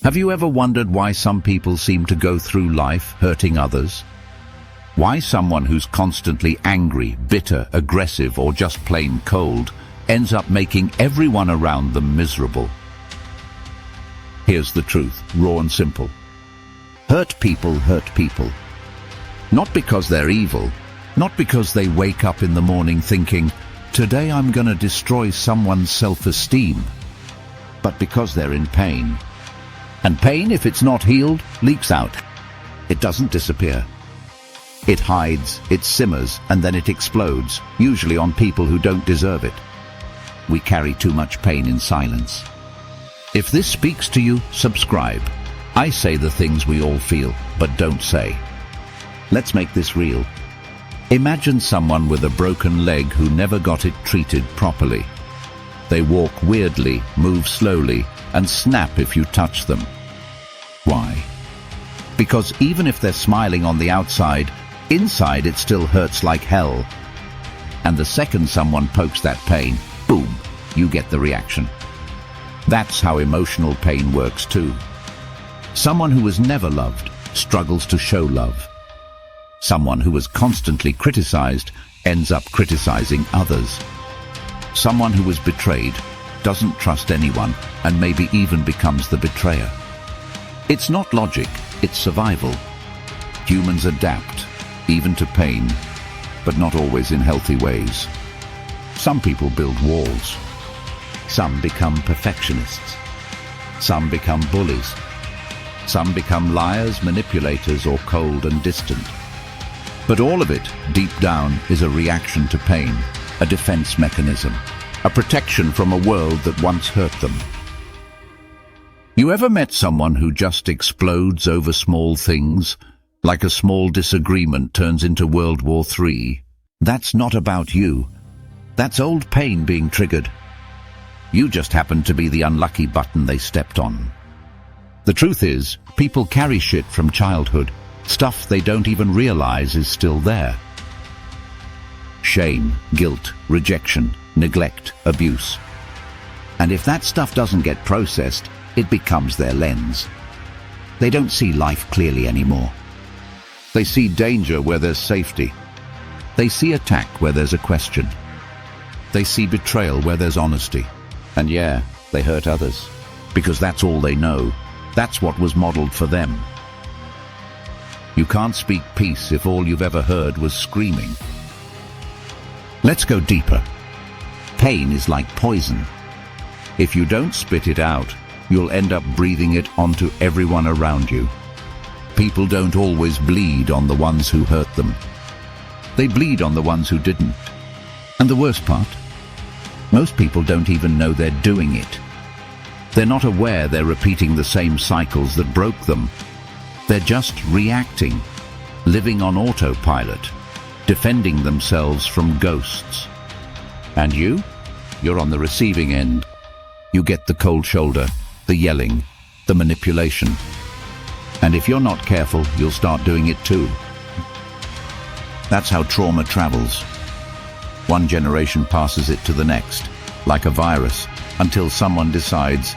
Have you ever wondered why some people seem to go through life hurting others? Why someone who's constantly angry, bitter, aggressive, or just plain cold ends up making everyone around them miserable? Here's the truth, raw and simple. Hurt people hurt people. Not because they're evil, not because they wake up in the morning thinking, "Today I'm gonna destroy someone's self-esteem," but because they're in pain. And pain, if it's not healed, leaks out. It doesn't disappear. It hides, it simmers, and then it explodes, usually on people who don't deserve it. We carry too much pain in silence. If this speaks to you, subscribe. I say the things we all feel, but don't say. Let's make this real. Imagine someone with a broken leg who never got it treated properly. They walk weirdly, move slowly, and snap if you touch them. Why? Because even if they're smiling on the outside, inside it still hurts like hell. And the second someone pokes that pain, boom, you get the reaction. That's how emotional pain works too. Someone who was never loved struggles to show love. Someone who was constantly criticized ends up criticizing others. Someone who was betrayed doesn't trust anyone and maybe even becomes the betrayer. It's not logic, it's survival. Humans adapt, even to pain, but not always in healthy ways. Some people build walls. Some become perfectionists. Some become bullies. Some become liars, manipulators, or cold and distant. But all of it, deep down, is a reaction to pain, a defense mechanism, a protection from a world that once hurt them. You ever met someone who just explodes over small things, like a small disagreement turns into World War III? That's not about you. That's old pain being triggered. You just happened to be the unlucky button they stepped on. The truth is, people carry shit from childhood, stuff they don't even realize is still there. Shame, guilt, rejection, neglect, abuse. And if that stuff doesn't get processed, it becomes their lens. They don't see life clearly anymore. They see danger where there's safety. They see attack where there's a question. They see betrayal where there's honesty. And yeah, they hurt others, because that's all they know. That's what was modeled for them. You can't speak peace if all you've ever heard was screaming. Let's go deeper. Pain is like poison. If you don't spit it out, you'll end up breathing it onto everyone around you. People don't always bleed on the ones who hurt them. They bleed on the ones who didn't. And the worst part? Most people don't even know they're doing it. They're not aware they're repeating the same cycles that broke them. They're just reacting, living on autopilot, defending themselves from ghosts. And you're on the receiving end. You get the cold shoulder, the yelling, the manipulation. And if you're not careful, you'll start doing it too. That's how trauma travels. One generation passes it to the next, like a virus, until someone decides,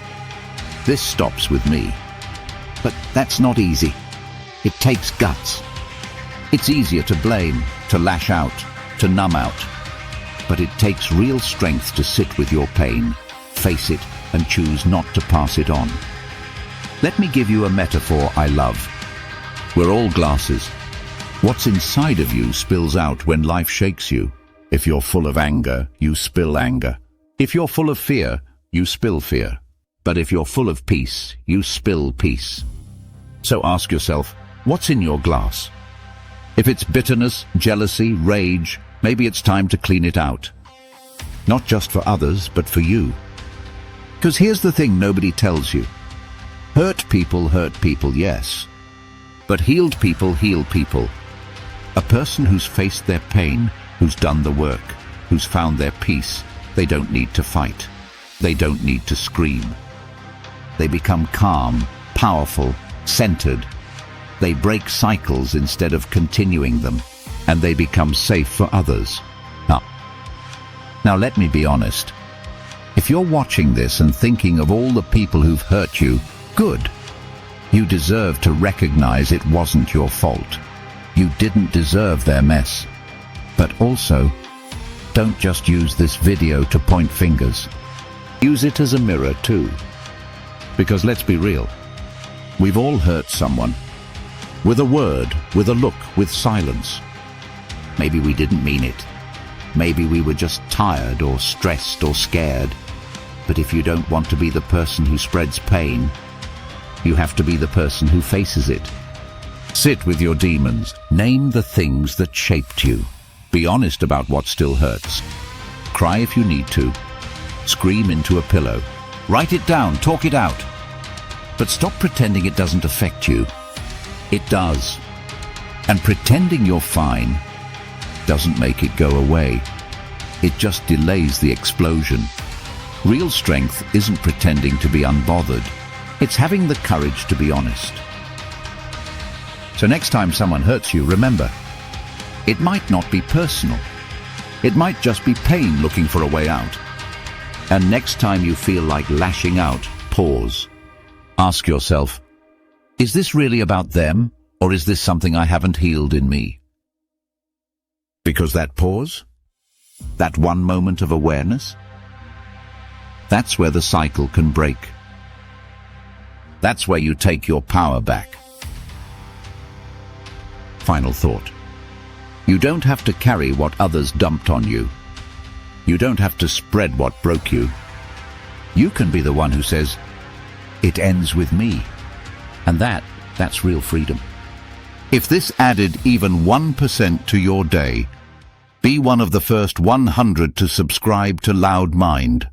this stops with me. But that's not easy. It takes guts. It's easier to blame, to lash out, to numb out. But it takes real strength to sit with your pain, face it, and choose not to pass it on. Let me give you a metaphor I love. We're all glasses. What's inside of you spills out when life shakes you. If you're full of anger, you spill anger. If you're full of fear, you spill fear. But if you're full of peace, you spill peace. So ask yourself, what's in your glass? If it's bitterness, jealousy, rage, maybe it's time to clean it out. Not just for others, but for you. Because here's the thing nobody tells you. Hurt people, yes. But healed people heal people. A person who's faced their pain, who's done the work, who's found their peace, they don't need to fight. They don't need to scream. They become calm, powerful, centered. They break cycles instead of continuing them, and they become safe for others. Now let me be honest. If you're watching this and thinking of all the people who've hurt you, good. You deserve to recognize it wasn't your fault. You didn't deserve their mess. But also, don't just use this video to point fingers. Use it as a mirror too. Because let's be real, we've all hurt someone. With a word, with a look, with silence. Maybe we didn't mean it. Maybe we were just tired or stressed or scared. But if you don't want to be the person who spreads pain, you have to be the person who faces it. Sit with your demons. Name the things that shaped you. Be honest about what still hurts. Cry if you need to. Scream into a pillow. Write it down, talk it out. But stop pretending it doesn't affect you. It does. And pretending you're fine doesn't make it go away. It just delays the explosion. Real strength isn't pretending to be unbothered. It's having the courage to be honest. So next time someone hurts you, remember, it might not be personal. It might just be pain looking for a way out. And next time you feel like lashing out, pause. Ask yourself, is this really about them, or is this something I haven't healed in me? Because that pause, that one moment of awareness, that's where the cycle can break. That's where you take your power back. Final thought. You don't have to carry what others dumped on you. You don't have to spread what broke you. You can be the one who says, it ends with me. And that's real freedom. If this added even 1% to your day, be one of the first 100 to subscribe to Loud Mind.